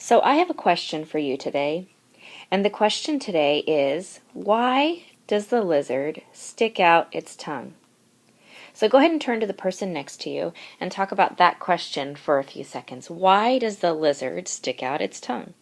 So I have a question for you today, and the question today is, why does the lizard stick out its tongue? So go ahead and turn to the person next to you and talk about that question for a few seconds. Why does the lizard stick out its tongue?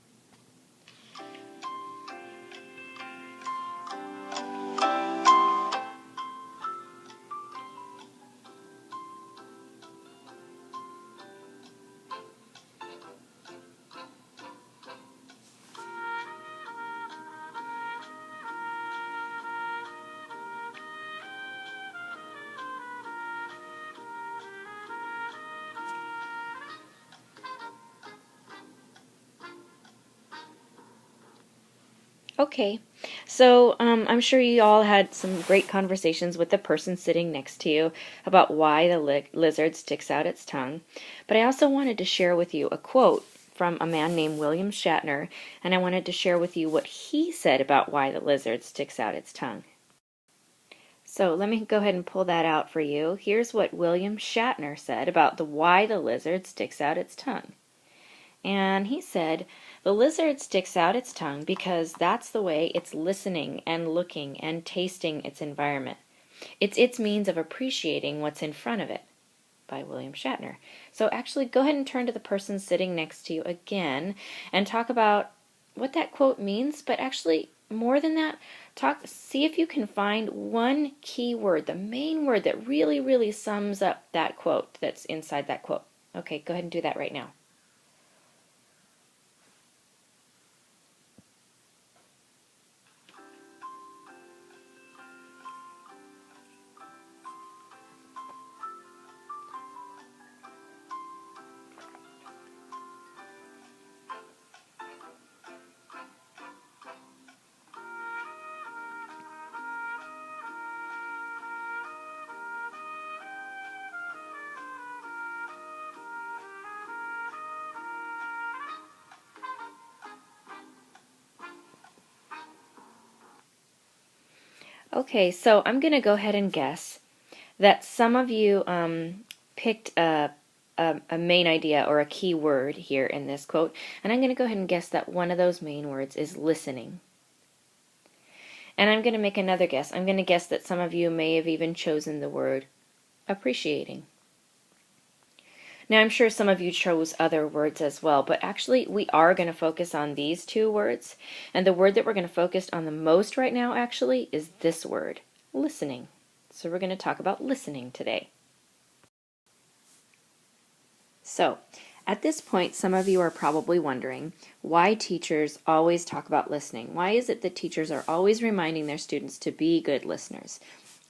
Okay, so I'm sure you all had some great conversations with the person sitting next to you about why the lizard sticks out its tongue. But I also wanted to share with you a quote from a man named William Shatner, and I wanted to share with you what he said about why the lizard sticks out its tongue. So let me go ahead and pull that out for you. Here's what William Shatner said about why the lizard sticks out its tongue. And he said, the lizard sticks out its tongue because that's the way it's listening and looking and tasting its environment. It's its means of appreciating what's in front of it, by William Shatner. So actually go ahead and turn to the person sitting next to you again and talk about what that quote means, but actually more than that, see if you can find one key word, the main word that really, really sums up that quote that's inside that quote. Okay, go ahead and do that right now. Okay, so I'm going to go ahead and guess that some of you picked a main idea or a key word here in this quote, and I'm going to go ahead and guess that one of those main words is listening. And I'm going to make another guess. I'm going to guess that some of you may have even chosen the word appreciating. Now, I'm sure some of you chose other words as well, but actually we are going to focus on these two words, and the word that we're going to focus on the most right now actually is this word, listening. So we're going to talk about listening today. So, at this point, some of you are probably wondering why teachers always talk about listening. Why is it that teachers are always reminding their students to be good listeners?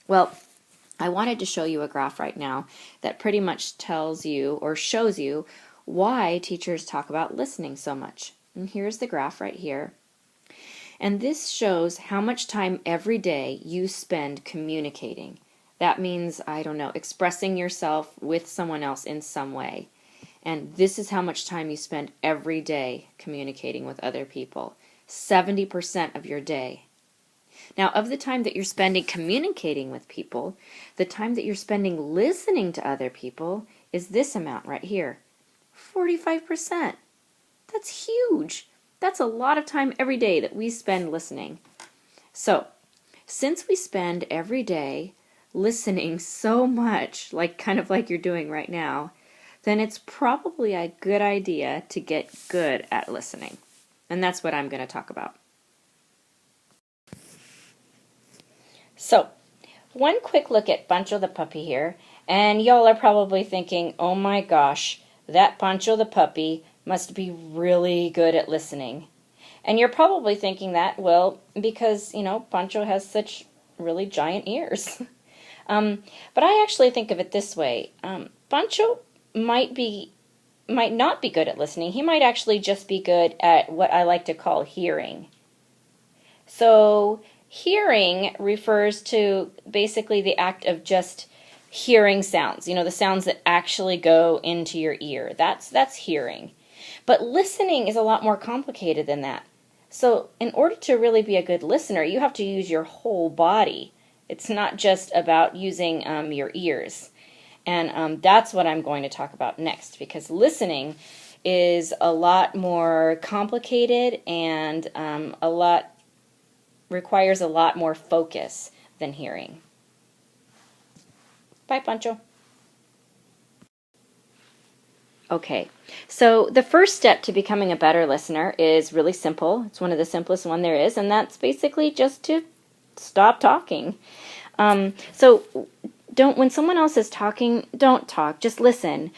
Well, I wanted to show you a graph right now that pretty much tells you or shows you why teachers talk about listening so much. And here's the graph right here. And this shows how much time every day you spend communicating. That means, I don't know, expressing yourself with someone else in some way. And this is how much time you spend every day communicating with other people. 70% of your day. Now, of the time that you're spending communicating with people, the time that you're spending listening to other people is this amount right here, 45%. That's huge. That's a lot of time every day that we spend listening. So, since we spend every day listening so much, kind of like you're doing right now, then it's probably a good idea to get good at listening. And that's what I'm going to talk about. So, one quick look at Pancho the puppy here, and y'all are probably thinking, oh my gosh, that Pancho the puppy must be really good at listening. And you're probably thinking that, well, because, Pancho has such really giant ears. But I actually think of it this way. Pancho might not be good at listening. He might actually just be good at what I like to call hearing. So, hearing refers to basically the act of just hearing sounds, the sounds that actually go into your ear. That's hearing. But listening is a lot more complicated than that. So in order to really be a good listener, you have to use your whole body. It's not just about using your ears. And that's what I'm going to talk about next, because listening is a lot more complicated and requires a lot more focus than hearing. Bye, Pancho. Okay, so the first step to becoming a better listener is really simple. It's one of the simplest one there is, and that's basically just to stop talking. So when someone else is talking, don't talk, just listen.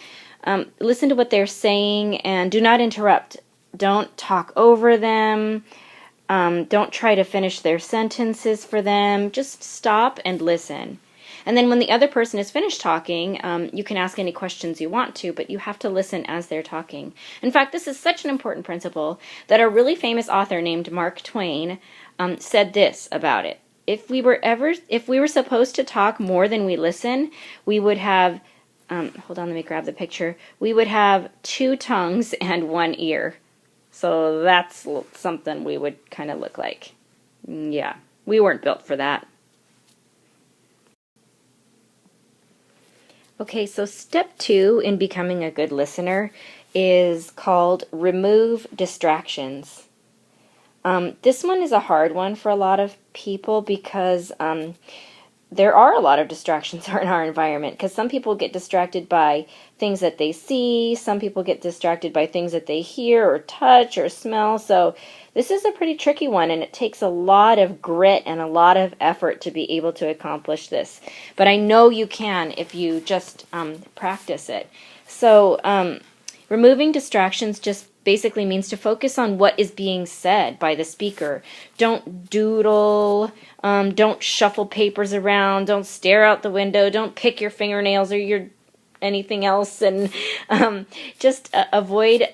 Listen to what they're saying and do not interrupt. Don't talk over them. Don't try to finish their sentences for them. Just stop and listen. And then when the other person is finished talking, you can ask any questions you want to, but you have to listen as they're talking. In fact, this is such an important principle that a really famous author named Mark Twain said this about it. If we were supposed to talk more than we listen, we would have, hold on, let me grab the picture. We would have 2 tongues and 1 ear. So that's something we would kind of look like. Yeah, we weren't built for that. Okay, so step 2 in becoming a good listener is called remove distractions. This one is a hard one for a lot of people because there are a lot of distractions in our environment, because some people get distracted by things that they see, some people get distracted by things that they hear or touch or smell. So this is a pretty tricky one, and it takes a lot of grit and a lot of effort to be able to accomplish this. But I know you can if you just practice it. So removing distractions just basically means to focus on what is being said by the speaker. Don't doodle, don't shuffle papers around, don't stare out the window, don't pick your fingernails or your anything else, and just avoid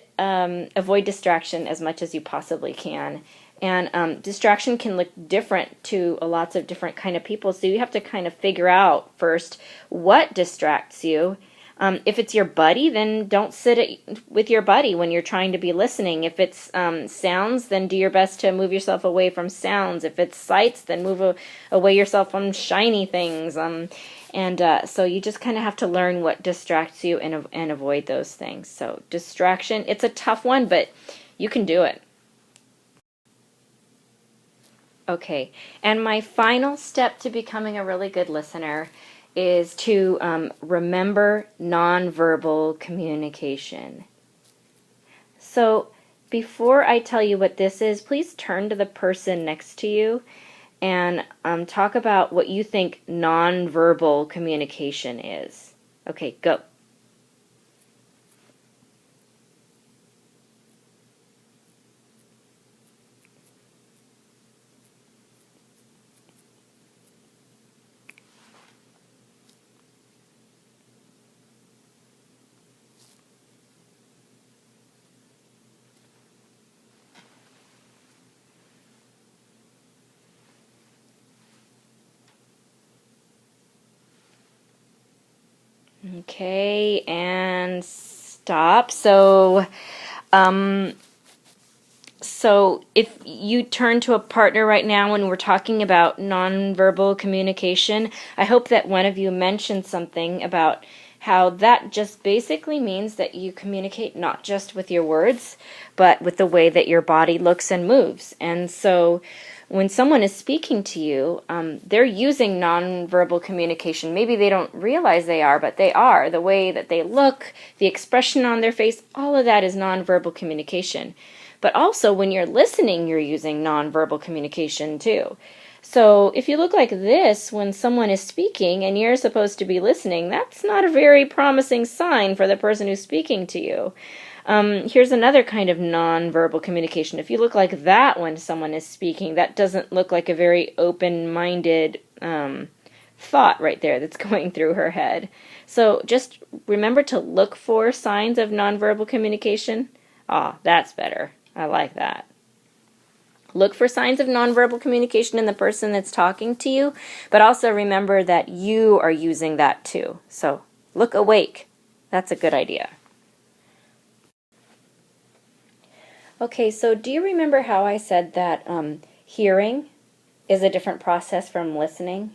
distraction as much as you possibly can. And distraction can look different to lots of different kind of people, so you have to kind of figure out first what distracts you. If it's your buddy, then don't sit with your buddy when you're trying to be listening. If it's sounds, then do your best to move yourself away from sounds. If it's sights, then move away yourself from shiny things. So you just kind of have to learn what distracts you and avoid those things. So distraction, it's a tough one, but you can do it. Okay, and my final step to becoming a really good listener is to remember nonverbal communication. So before I tell you what this is, please turn to the person next to you and talk about what you think nonverbal communication is. Okay, go. Okay, and stop. So if you turn to a partner right now when we're talking about nonverbal communication, I hope that one of you mentioned something about how that just basically means that you communicate not just with your words, but with the way that your body looks and moves. And so when someone is speaking to you, they're using nonverbal communication. Maybe they don't realize they are, but they are. The way that they look, the expression on their face, all of that is nonverbal communication. But also when you're listening, you're using nonverbal communication too. So if you look like this when someone is speaking and you're supposed to be listening, that's not a very promising sign for the person who's speaking to you. Here's another kind of nonverbal communication. If you look like that when someone is speaking, that doesn't look like a very open-minded thought right there that's going through her head. So just remember to look for signs of nonverbal communication. That's better. I like that. Look for signs of nonverbal communication in the person that's talking to you, but also remember that you are using that too. So look awake. That's a good idea. Okay, so do you remember how I said that hearing is a different process from listening?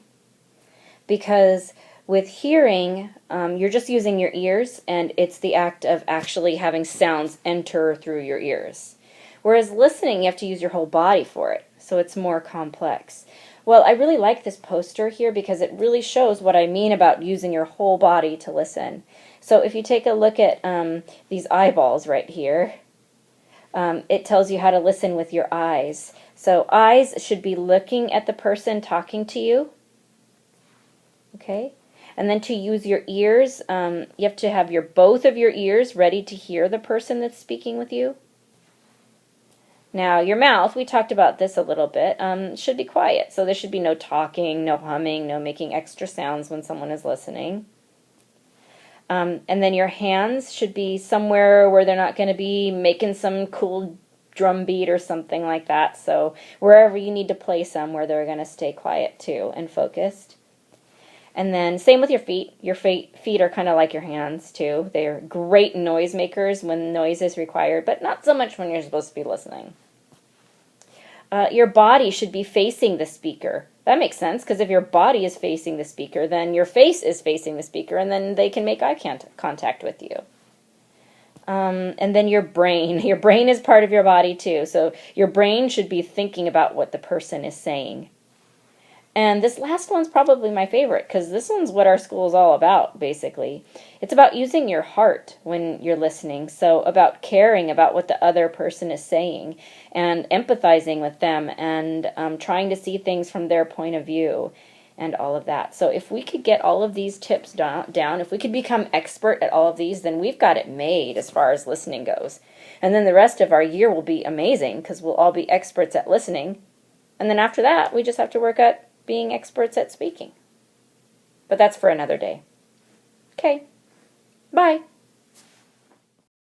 Because With hearing, you're just using your ears, and it's the act of actually having sounds enter through your ears. Whereas listening, you have to use your whole body for it, so it's more complex. Well, I really like this poster here because it really shows what I mean about using your whole body to listen. So if you take a look at these eyeballs right here, it tells you how to listen with your eyes. So eyes should be looking at the person talking to you. Okay? And then to use your ears, you have to have both of your ears ready to hear the person that's speaking with you. Now, your mouth, we talked about this a little bit, should be quiet. So there should be no talking, no humming, no making extra sounds when someone is listening. And then your hands should be somewhere where they're not going to be making some cool drum beat or something like that. So wherever you need to place them, where they're going to stay quiet too and focused. And then same with your feet. Your feet are kind of like your hands too. They're great noise makers when noise is required, but not so much when you're supposed to be listening. Your body should be facing the speaker. That makes sense, because if your body is facing the speaker, then your face is facing the speaker, and then they can make eye contact with you. And then your brain. Your brain is part of your body too, so your brain should be thinking about what the person is saying. And this last one's probably my favorite, because this one's what our school is all about, basically. It's about using your heart when you're listening, so about caring about what the other person is saying, and empathizing with them, and trying to see things from their point of view, and all of that. So if we could get all of these tips down, if we could become expert at all of these, then we've got it made as far as listening goes. And then the rest of our year will be amazing, because we'll all be experts at listening. And then after that, we just have to work at being experts at speaking. But that's for another day. Okay. Bye.